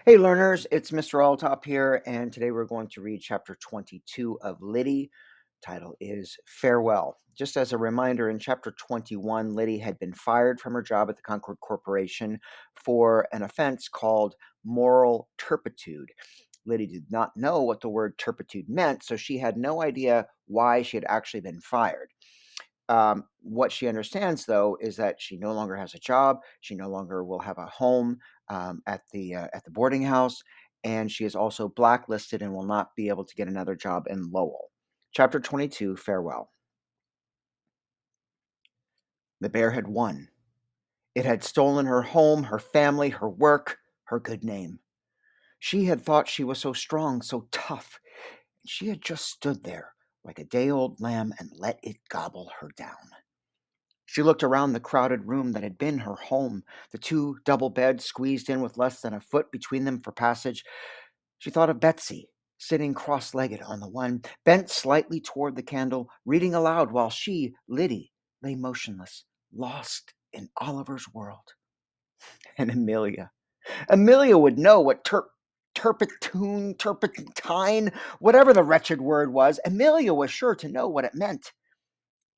Hey learners, it's Mr. Alltop here, and today we're going to read chapter 22 of Lyddie. Title is Farewell. Just as a reminder, in chapter 21, Lyddie had been fired from her job at the Concord Corporation for an offense called moral turpitude. Lyddie did not know what the word turpitude meant, so she had no idea why she had actually been fired. What she understands, though, is that she no longer has a job. She no longer will have a home at the boarding house, and she is also blacklisted and will not be able to get another job in Lowell. Chapter 22, Farewell. The bear had won. It had stolen her home, her family, her work, her good name. She had thought she was so strong, so tough, and she had just stood there like a day-old lamb and let it gobble her down. She looked around the crowded room that had been her home, the two double beds squeezed in with less than a foot between them for passage. She thought of Betsy, sitting cross-legged on the one, bent slightly toward the candle, reading aloud while she, Lyddie, lay motionless, lost in Oliver's world. And Amelia. Amelia would know what turpentine, whatever the wretched word was. Amelia was sure to know what it meant.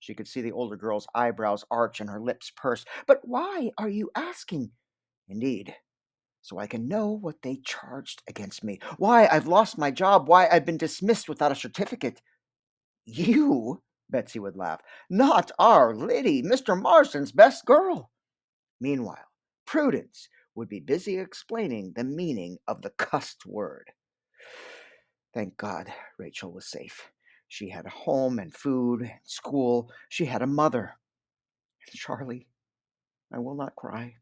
She could see the older girl's eyebrows arch and her lips purse. But why are you asking? Indeed, so I can know what they charged against me. Why I've lost my job. Why I've been dismissed without a certificate. You, Betsy would laugh. Not our Lyddie, Mr. Marston's best girl. Meanwhile, Prudence would be busy explaining the meaning of the cussed word. Thank God Rachel was safe. She had a home and food and school. She had a mother. Charlie, I will not cry.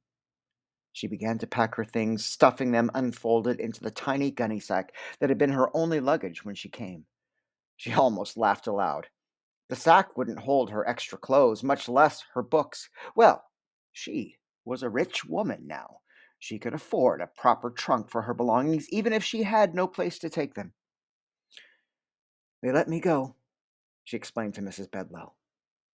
She began to pack her things, stuffing them unfolded into the tiny gunny sack that had been her only luggage when she came. She almost laughed aloud. The sack wouldn't hold her extra clothes, much less her books. Well, she was a rich woman now. She could afford a proper trunk for her belongings, even if she had no place to take them. They let me go, she explained to Mrs. Bedloe.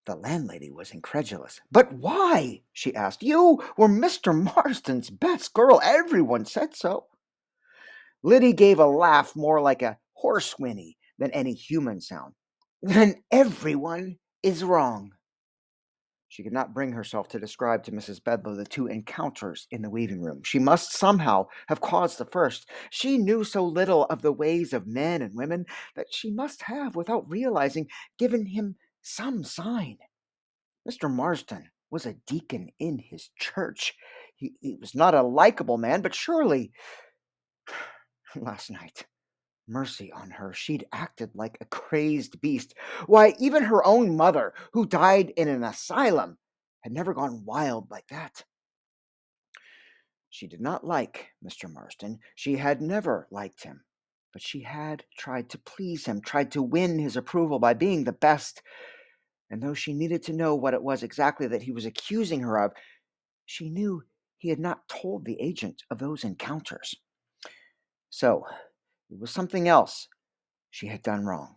The landlady was incredulous. But why? She asked. You were Mr. Marston's best girl. Everyone said so. Lyddie gave a laugh more like a horse whinny than any human sound. Then everyone is wrong. She could not bring herself to describe to Mrs. Bedloe the two encounters in the weaving room. She must somehow have caused the first. She knew so little of the ways of men and women that she must have, without realizing, given him some sign. Mr. Marston was a deacon in his church. He was not a likable man, but surely, last night, mercy on her, she'd acted like a crazed beast. Why, even her own mother, who died in an asylum, had never gone wild like that. She did not like Mr. Marston. She had never liked him. But she had tried to please him, tried to win his approval by being the best. And though she needed to know what it was exactly that he was accusing her of, she knew he had not told the agent of those encounters. So, it was something else she had done wrong.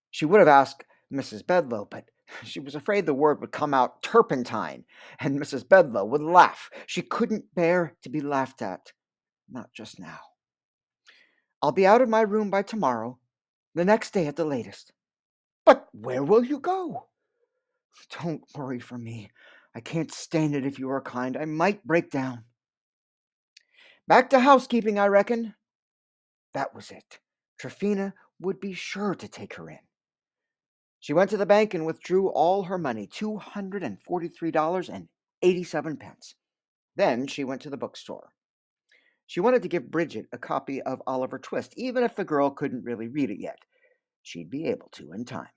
She would have asked Mrs. Bedloe, but she was afraid the word would come out turpentine, and Mrs. Bedloe would laugh. She couldn't bear to be laughed at, not just now. I'll be out of my room by tomorrow, the next day at the latest. But where will you go? Don't worry for me. I can't stand it if you are kind. I might break down. Back to housekeeping, I reckon. That was it. Tryphena would be sure to take her in. She went to the bank and withdrew all her money, $243.87. Then she went to the bookstore. She wanted to give Bridget a copy of Oliver Twist, even if the girl couldn't really read it yet. She'd be able to in time.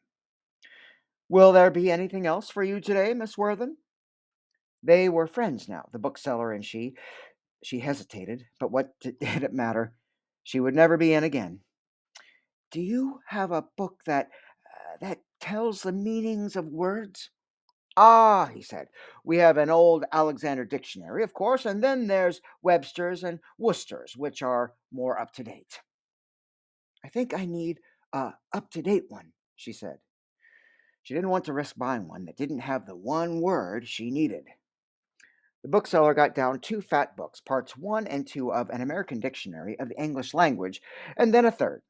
Will there be anything else for you today, Miss Worthen? They were friends now, the bookseller and she. She hesitated, but what did it matter? She would never be in again. Do you have a book that tells the meanings of words? Ah, he said, we have an old Alexander dictionary, of course, and then there's Webster's and Worcester's, which are more up to date. I think I need a up to date one, she said. She didn't want to risk buying one that didn't have the one word she needed. The bookseller got down two fat books, parts one and two of an American dictionary of the English language, and then a third.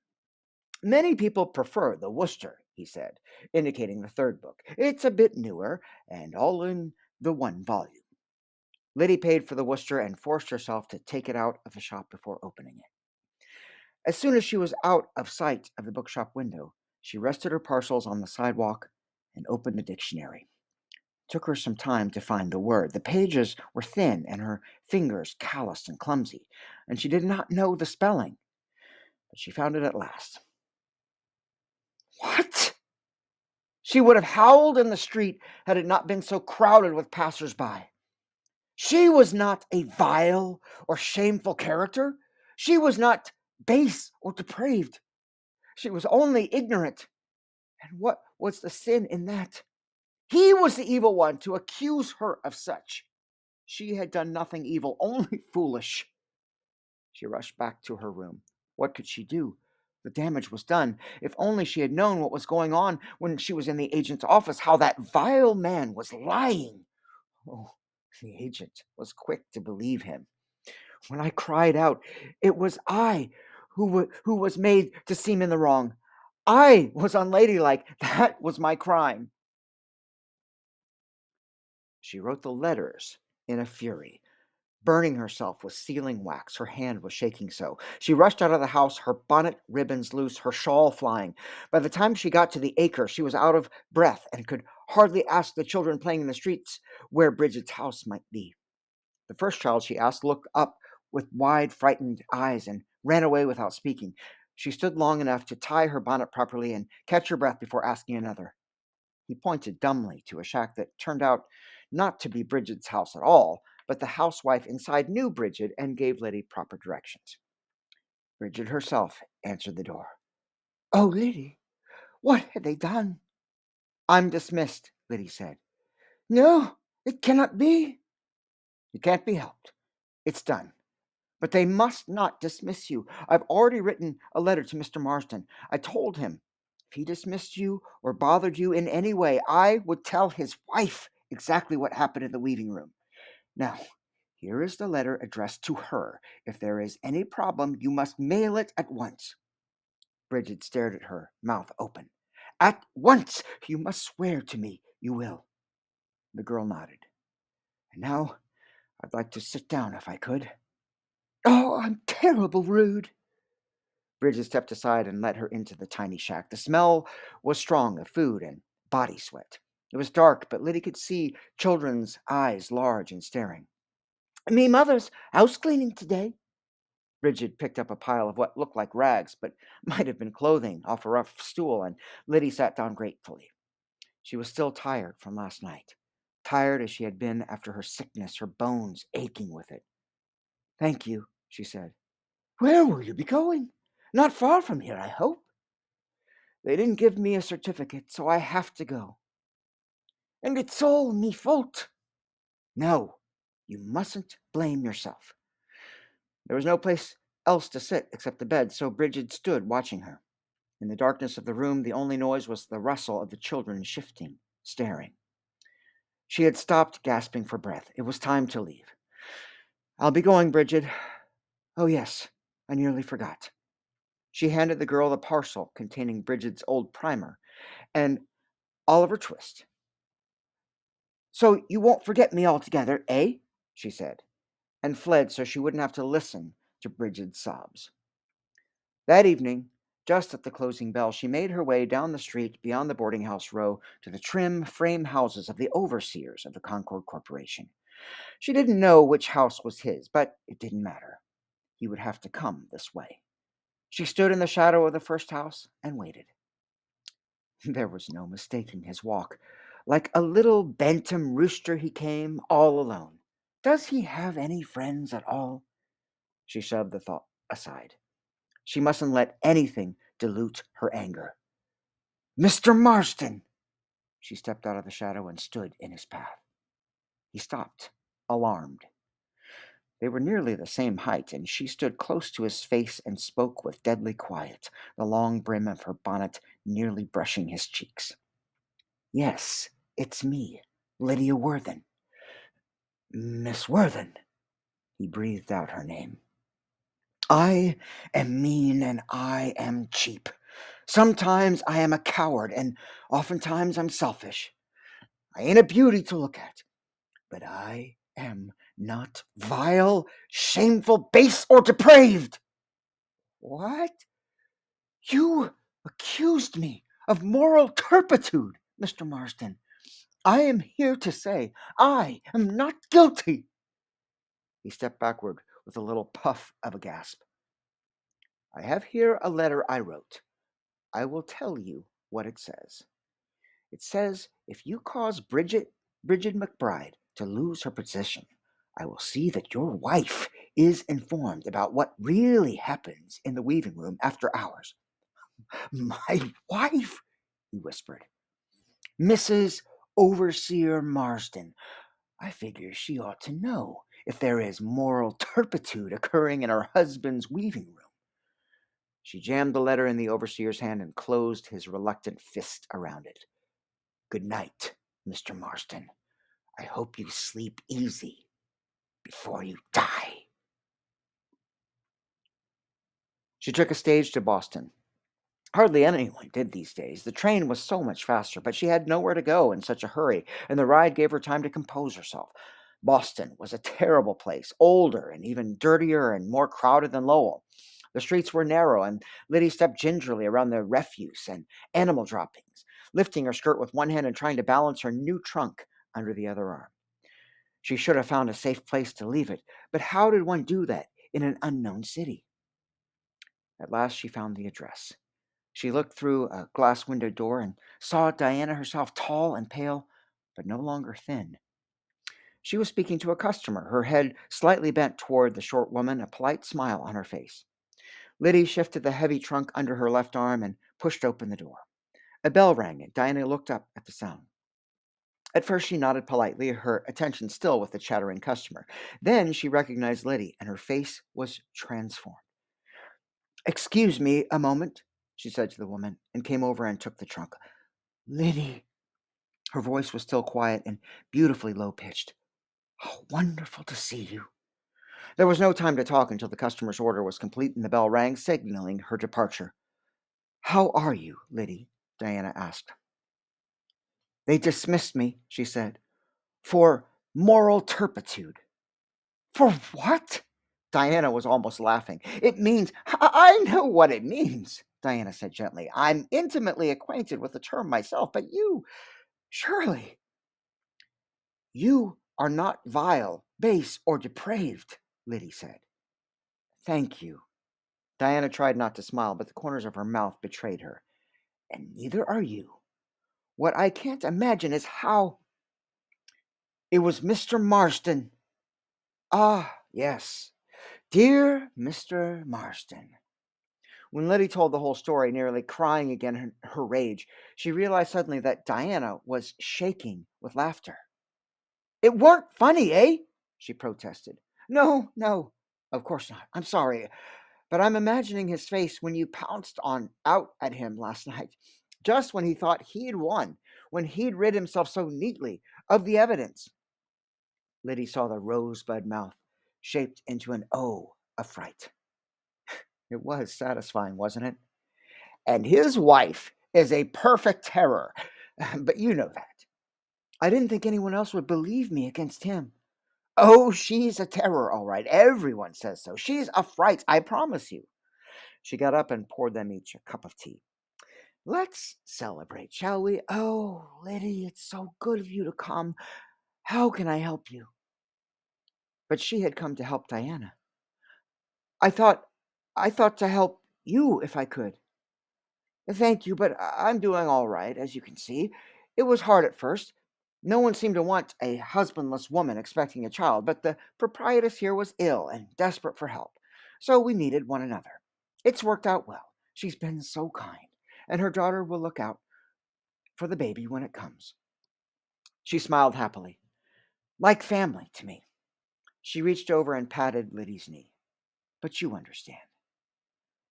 Many people prefer the Worcester, he said, indicating the third book. It's a bit newer and all in the one volume. Lyddie paid for the Worcester and forced herself to take it out of the shop before opening it. As soon as she was out of sight of the bookshop window, she rested her parcels on the sidewalk and opened the dictionary. It took her some time to find the word. The pages were thin and her fingers calloused and clumsy, and she did not know the spelling, but she found it at last. What? She would have howled in the street had it not been so crowded with passers-by. She was not a vile or shameful character. She was not base or depraved. She was only ignorant. And what was the sin in that? He was the evil one to accuse her of such. She had done nothing evil, only foolish. She rushed back to her room. What could she do? The damage was done. If only she had known what was going on when she was in the agent's office, how that vile man was lying. Oh, the agent was quick to believe him. When I cried out, it was I who was made to seem in the wrong. I was unladylike. That was my crime. She wrote the letters in a fury, burning herself with sealing wax. Her hand was shaking so. She rushed out of the house, her bonnet ribbons loose, her shawl flying. By the time she got to the acre, she was out of breath and could hardly ask the children playing in the streets where Bridget's house might be. The first child she asked looked up with wide, frightened eyes and ran away without speaking. She stood long enough to tie her bonnet properly and catch her breath before asking another. He pointed dumbly to a shack that turned out not to be Bridget's house at all, but the housewife inside knew Bridget and gave Lyddie proper directions. Bridget herself answered the door. Oh, Lyddie, what had they done? I'm dismissed, Lyddie said. No, it cannot be. It can't be helped. It's done. But they must not dismiss you. I've already written a letter to Mr. Marsden. I told him if he dismissed you or bothered you in any way, I would tell his wife exactly what happened in the weaving room. Now, here is the letter addressed to her. If there is any problem, you must mail it at once. Bridget stared at her, mouth open. At once! You must swear to me you will. The girl nodded. And now I'd like to sit down if I could. Oh, I'm terrible rude. Bridget stepped aside and let her into the tiny shack. The smell was strong of food and body sweat. It was dark, but Lyddie could see children's eyes large and staring. Me mother's house cleaning today. Bridget picked up a pile of what looked like rags, but might have been clothing, off a rough stool, and Lyddie sat down gratefully. She was still tired from last night, tired as she had been after her sickness, her bones aching with it. Thank you, she said. Where will you be going? Not far from here, I hope. They didn't give me a certificate, so I have to go. And it's all me fault. No, you mustn't blame yourself. There was no place else to sit except the bed, so Bridget stood watching her. In the darkness of the room, the only noise was the rustle of the children shifting, staring. She had stopped, gasping for breath. It was time to leave. I'll be going, Bridget. Oh, yes, I nearly forgot. She handed the girl the parcel containing Bridget's old primer and Oliver Twist. So you won't forget me altogether, eh? She said, and fled so she wouldn't have to listen to Bridget's sobs. That evening, just at the closing bell, she made her way down the street beyond the boarding house row to the trim frame houses of the overseers of the Concord Corporation. She didn't know which house was his, but it didn't matter. He would have to come this way. She stood in the shadow of the first house and waited. There was no mistaking his walk. Like a little bantam rooster he came, all alone. Does he have any friends at all? She shoved the thought aside. She mustn't let anything dilute her anger. Mr. Marsden! She stepped out of the shadow and stood in his path. He stopped, alarmed. They were nearly the same height, and she stood close to his face and spoke with deadly quiet, the long brim of her bonnet nearly brushing his cheeks. Yes, it's me, Lydia Worthen. Miss Worthen, he breathed out her name. I am mean and I am cheap. Sometimes I am a coward and oftentimes I'm selfish. I ain't a beauty to look at, but I am not vile, shameful, base, or depraved. What? You accused me of moral turpitude, Mr. Marsden. I am here to say I am not guilty. He stepped backward with a little puff of a gasp. I have here a letter I wrote. I will tell you what it says. It says if you cause Bridget McBride to lose her position, I will see that your wife is informed about what really happens in the weaving room after hours. My wife, he whispered. Mrs. Overseer Marsden. I figure she ought to know if there is moral turpitude occurring in her husband's weaving room. She jammed the letter in the overseer's hand and closed his reluctant fist around it. Good night, Mr. Marsden. I hope you sleep easy before you die. She took a stage to Boston. Hardly anyone did these days. The train was so much faster, but she had nowhere to go in such a hurry, and the ride gave her time to compose herself. Boston was a terrible place, older and even dirtier and more crowded than Lowell. The streets were narrow, and Lyddie stepped gingerly around the refuse and animal droppings, lifting her skirt with one hand and trying to balance her new trunk under the other arm. She should have found a safe place to leave it, but how did one do that in an unknown city? At last she found the address. She looked through a glass window door and saw Diana herself, tall and pale, but no longer thin. She was speaking to a customer, her head slightly bent toward the short woman, a polite smile on her face. Lyddie shifted the heavy trunk under her left arm and pushed open the door. A bell rang, and Diana looked up at the sound. At first, she nodded politely, her attention still with the chattering customer. Then she recognized Lyddie, and her face was transformed. Excuse me a moment, she said to the woman, and came over and took the trunk. Lyddie. Her voice was still quiet and beautifully low-pitched. How wonderful to see you. There was no time to talk until the customer's order was complete and the bell rang, signaling her departure. How are you, Lyddie? Diana asked. They dismissed me, she said, for moral turpitude. For what? Diana was almost laughing. It means, I know what it means, Diana said gently. I'm intimately acquainted with the term myself, but you, surely. You are not vile, base, or depraved, Lyddie said. Thank you. Diana tried not to smile, but the corners of her mouth betrayed her. And neither are you. What I can't imagine is how. It was Mr. Marsden. Ah, yes. Dear Mr. Marsden. When Lyddie told the whole story, nearly crying again in her rage, she realized suddenly that Diana was shaking with laughter. It weren't funny, eh? She protested. No, no, of course not. I'm sorry, but I'm imagining his face when you pounced on out at him last night, just when he thought he'd won, when he'd rid himself so neatly of the evidence. Lyddie saw the rosebud mouth shaped into an O of fright. It was satisfying, wasn't it? And his wife is a perfect terror, but you know that. I didn't think anyone else would believe me against him. Oh, she's a terror, all right. Everyone says so. She's a fright, I promise you. She got up and poured them each a cup of tea. Let's celebrate, shall we? Oh, Lyddie, it's so good of you to come. How can I help you? But she had come to help Diana. I thought to help you if I could. Thank you, but I'm doing all right, as you can see. It was hard at first. No one seemed to want a husbandless woman expecting a child, but the proprietress here was ill and desperate for help, so we needed one another. It's worked out well. She's been so kind, and her daughter will look out for the baby when it comes. She smiled happily. Like family to me. She reached over and patted Lyddie's knee. But you understand.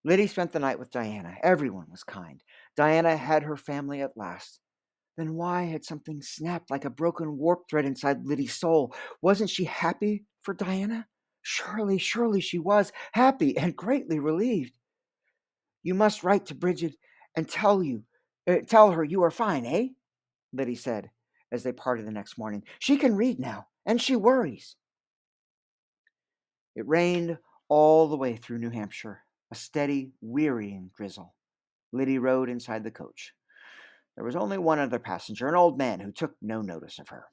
Lyddie spent the night with Diana. Everyone was kind. Diana had her family at last. Then why had something snapped like a broken warp thread inside Lyddie's soul? Wasn't she happy for Diana? Surely, surely she was happy and greatly relieved. You must write to Bridget and tell her you are fine, eh? Lyddie said as they parted the next morning. She can read now, and she worries. It rained all the way through New Hampshire, a steady, wearying drizzle. Lyddie rode inside the coach. There was only one other passenger, an old man who took no notice of her.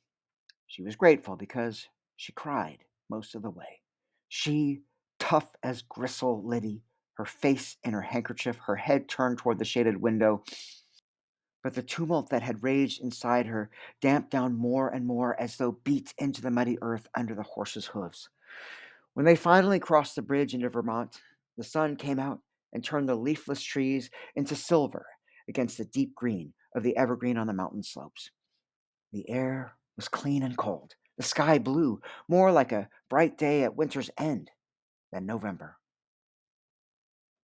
She was grateful because she cried most of the way. She, tough as gristle Lyddie, her face in her handkerchief, her head turned toward the shaded window. But the tumult that had raged inside her damped down more and more as though beat into the muddy earth under the horses' hoofs. When they finally crossed the bridge into Vermont, the sun came out and turned the leafless trees into silver against the deep green of the evergreen on the mountain slopes. The air was clean and cold, the sky blue, more like a bright day at winter's end than November.